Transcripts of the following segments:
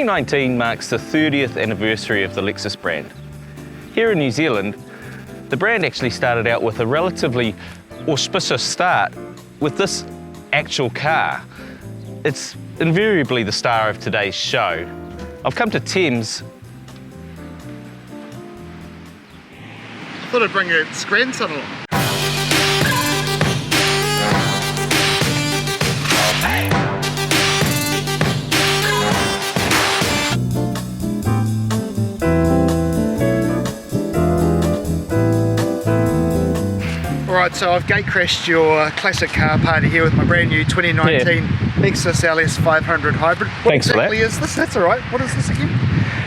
2019 marks the 30th anniversary of the Lexus brand. Here in New Zealand, the brand actually started out with a relatively auspicious start with this actual car. It's invariably the star of today's show. I've come to Thames. I thought I'd bring your grandson along. Alright, so I've gate crashed your classic car party here with my brand new 2019 Lexus LS500 Hybrid. What Thanks exactly for that. is this? That's alright. What is this again?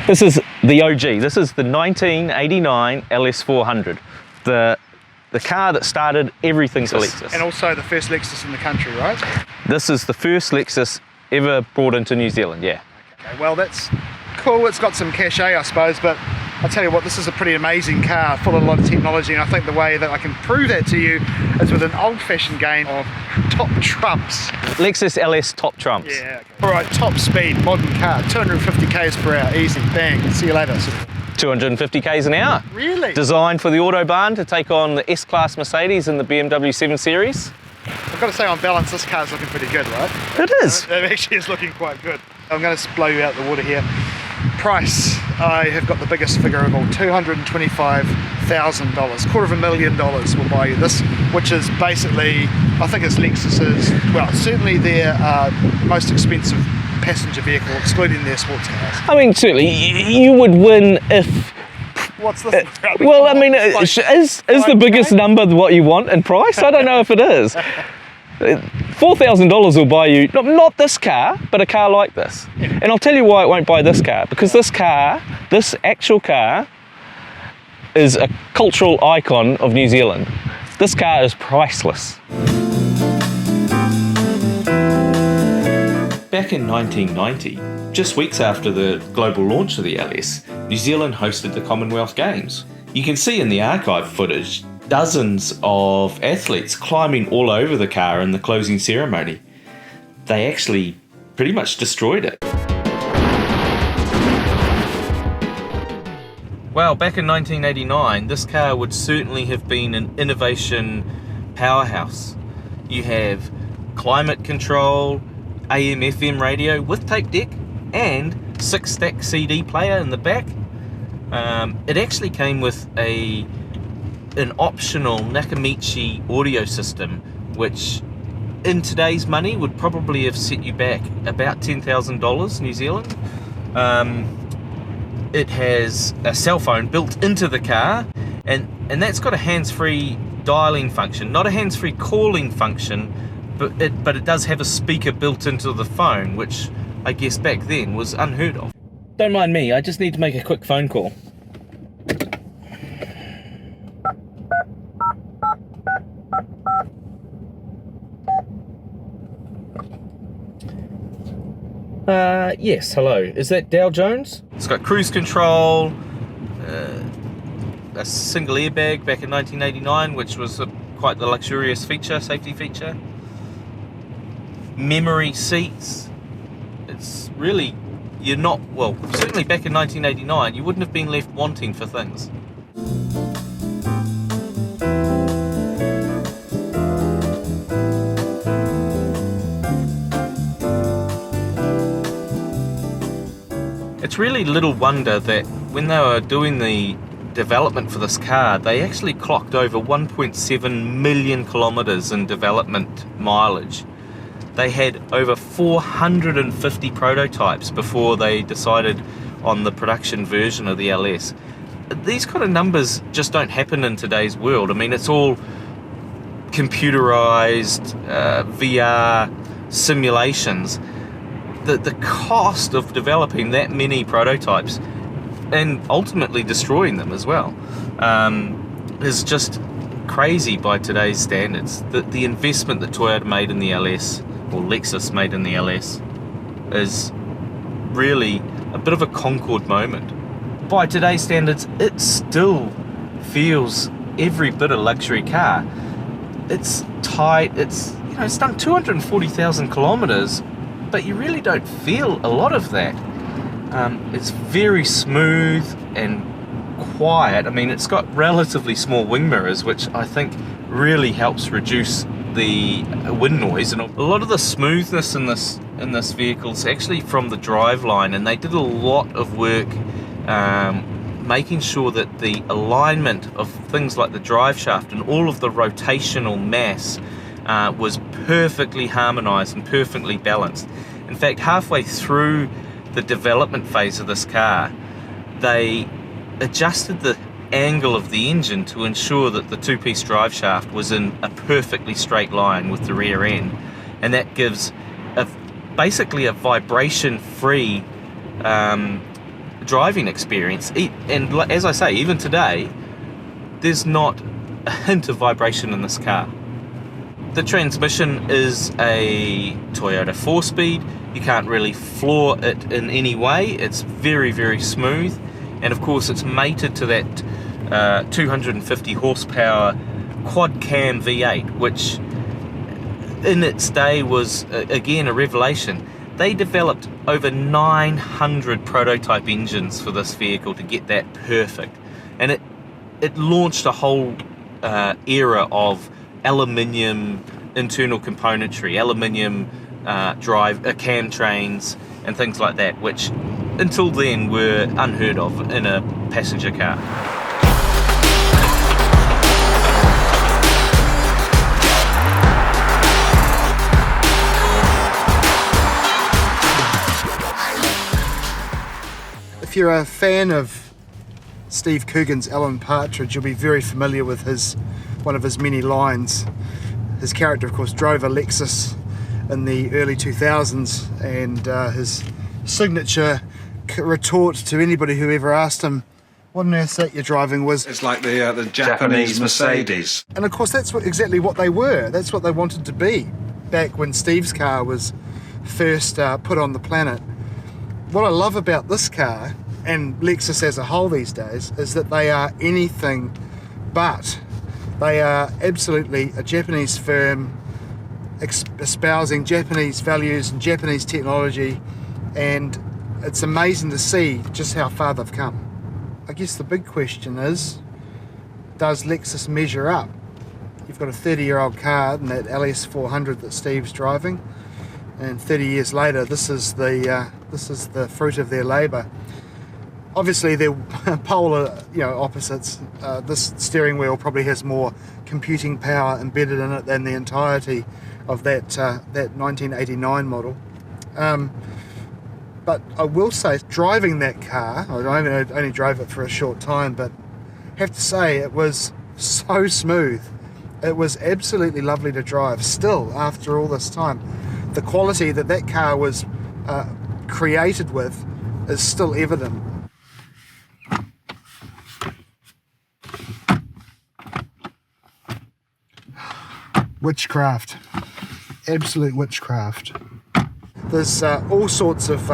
This is the OG. This is the 1989 LS400. The car that started everything for Lexus. And also the first Lexus in the country, right? This is the first Lexus ever brought into New Zealand, yeah. Okay, well that's cool. It's got some cachet, I suppose, but I'll tell you what, this is a pretty amazing car, full of a lot of technology, and I think the way that I can prove that to you is with an old-fashioned game of top trumps. Lexus LS top trumps. Yeah. Okay. All right, top speed, modern car, 250 k's per hour, easy, bang, see you later. 250 k's an hour. Really? Designed for the Autobahn to take on the S-Class Mercedes and the BMW 7 Series. I've got to say, on balance, this car's looking pretty good, right? It is. It actually is looking quite good. I'm going to blow you out the water here. Price, I have got the biggest figure of all, $225,000. $250,000 will buy you this, which is basically, I think it's Lexus's, well, certainly their most expensive passenger vehicle, excluding their sports cars. I mean, certainly, you would win if... What's this? Well, I mean, is the biggest number what you want in price? I don't know if it is. $4,000 will buy you, not this car, but a car like this. Yeah. And I'll tell you why it won't buy this car. Because this actual car, is a cultural icon of New Zealand. This car is priceless. Back in 1990, just weeks after the global launch of the LS, New Zealand hosted the Commonwealth Games. You can see in the archive footage dozens of athletes climbing all over the car in the closing ceremony. They actually pretty much destroyed it. Well, back in 1989, this car would certainly have been an innovation powerhouse. You have climate control, AM FM radio with tape deck, and 6-stack CD player in the back. It actually came with an optional Nakamichi audio system, which in today's money would probably have set you back about $10,000 New Zealand. It has a cell phone built into the car, and that's got a hands-free dialing function, not a hands-free calling function, but it does have a speaker built into the phone, which I guess back then was unheard of. Don't mind me, I just need to make a quick phone call. Yes, hello. Is that Dow Jones? It's got cruise control, a single airbag back in 1989, which was quite the luxurious safety feature. Memory seats. It's really, certainly back in 1989, you wouldn't have been left wanting for things. It's really little wonder that when they were doing the development for this car, they actually clocked over 1.7 million kilometers in development mileage. They had over 450 prototypes before they decided on the production version of the LS. These kind of numbers just don't happen in today's world. I mean, it's all computerized, VR simulations. The cost of developing that many prototypes and ultimately destroying them as well is just crazy by today's standards. The investment that Toyota made in the LS, or Lexus made in the LS, is really a bit of a Concorde moment. By today's standards, it still feels every bit a luxury car. It's tight, it's done 240,000 kilometers, but you really don't feel a lot of that. It's very smooth and quiet. I mean, it's got relatively small wing mirrors, which I think really helps reduce the wind noise, and a lot of the smoothness in this vehicle is actually from the driveline, and they did a lot of work making sure that the alignment of things like the drive shaft and all of the rotational mass was perfectly harmonized and perfectly balanced. In fact, halfway through the development phase of this car, they adjusted the angle of the engine to ensure that the two-piece drive shaft was in a perfectly straight line with the rear end, and that gives basically a vibration-free driving experience. And as I say, even today, there's not a hint of vibration in this car. The transmission is a Toyota 4-speed. You can't really floor it in any way. It's very, very smooth. And of course, it's mated to that 250 horsepower quad cam V8, which in its day was, again, a revelation. They developed over 900 prototype engines for this vehicle to get that perfect. And it launched a whole era of aluminium internal componentry, aluminium cam trains and things like that, which until then were unheard of in a passenger car. If you're a fan of Steve Coogan's Alan Partridge, you'll be very familiar with one of his many lines. His character, of course, drove a Lexus in the early 2000s, and his signature retort to anybody who ever asked him, "What on earth's that you're driving?" was, "It's like the Japanese Mercedes." And of course, that's exactly what they were. That's what they wanted to be back when Steve's car was first put on the planet. What I love about this car, and Lexus as a whole these days, is that they are anything but. They are absolutely a Japanese firm espousing Japanese values and Japanese technology, and it's amazing to see just how far they've come. I guess the big question is, does Lexus measure up? You've got a 30-year-old car in that LS400 that Steve's driving, and 30 years later, this is the fruit of their labour. Obviously, they're polar, opposites. This steering wheel probably has more computing power embedded in it than the entirety of that 1989 model. But I will say, driving that car, I only drove it for a short time, but I have to say it was so smooth. It was absolutely lovely to drive still after all this time. The quality that car was created with is still evident. Witchcraft, absolute witchcraft. There's all sorts of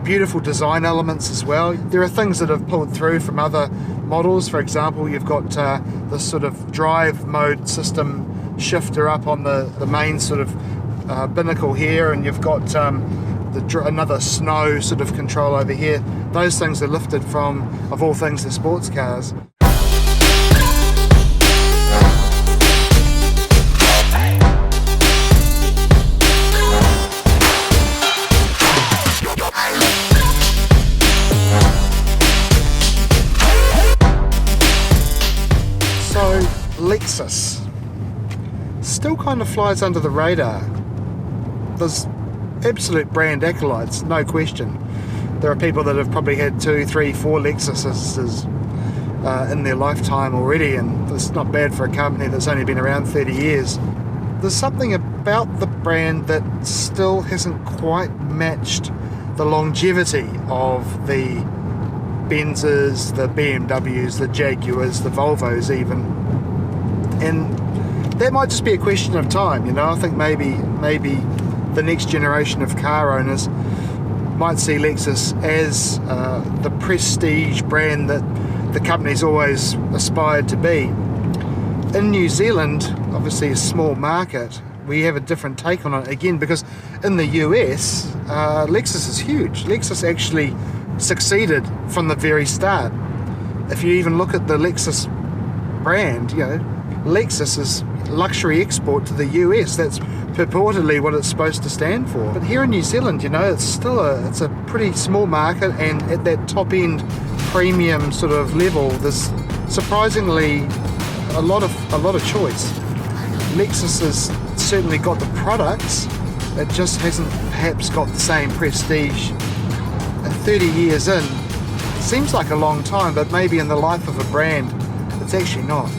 beautiful design elements as well. There are things that have pulled through from other models. For example, you've got this sort of drive mode system shifter up on the main sort of binnacle here, and you've got another snow sort of control over here. Those things are lifted from, of all things, the sports cars. So Lexus still kind of flies under the radar. There's absolute brand acolytes, no question. There are people that have probably had 2, 3, 4 Lexuses in their lifetime already, and it's not bad for a company that's only been around 30 years. There's something about the brand that still hasn't quite matched the longevity of the Benzes, the BMWs, the Jaguars, the Volvos even. And that might just be a question of time, I think maybe the next generation of car owners might see Lexus as the prestige brand that the company's always aspired to be. In New Zealand, obviously a small market, we have a different take on it again, because in the US, Lexus is huge. Lexus actually succeeded from the very start. If you even look at the Lexus brand, you know, Lexus is luxury export to the US. That's purportedly what it's supposed to stand for. But here in New Zealand, you know, it's still a pretty small market, and at that top end premium sort of level, there's surprisingly a lot of choice. Lexus has certainly got the products, it just hasn't perhaps got the same prestige. And 30 years in seems like a long time, but maybe in the life of a brand, it's actually not.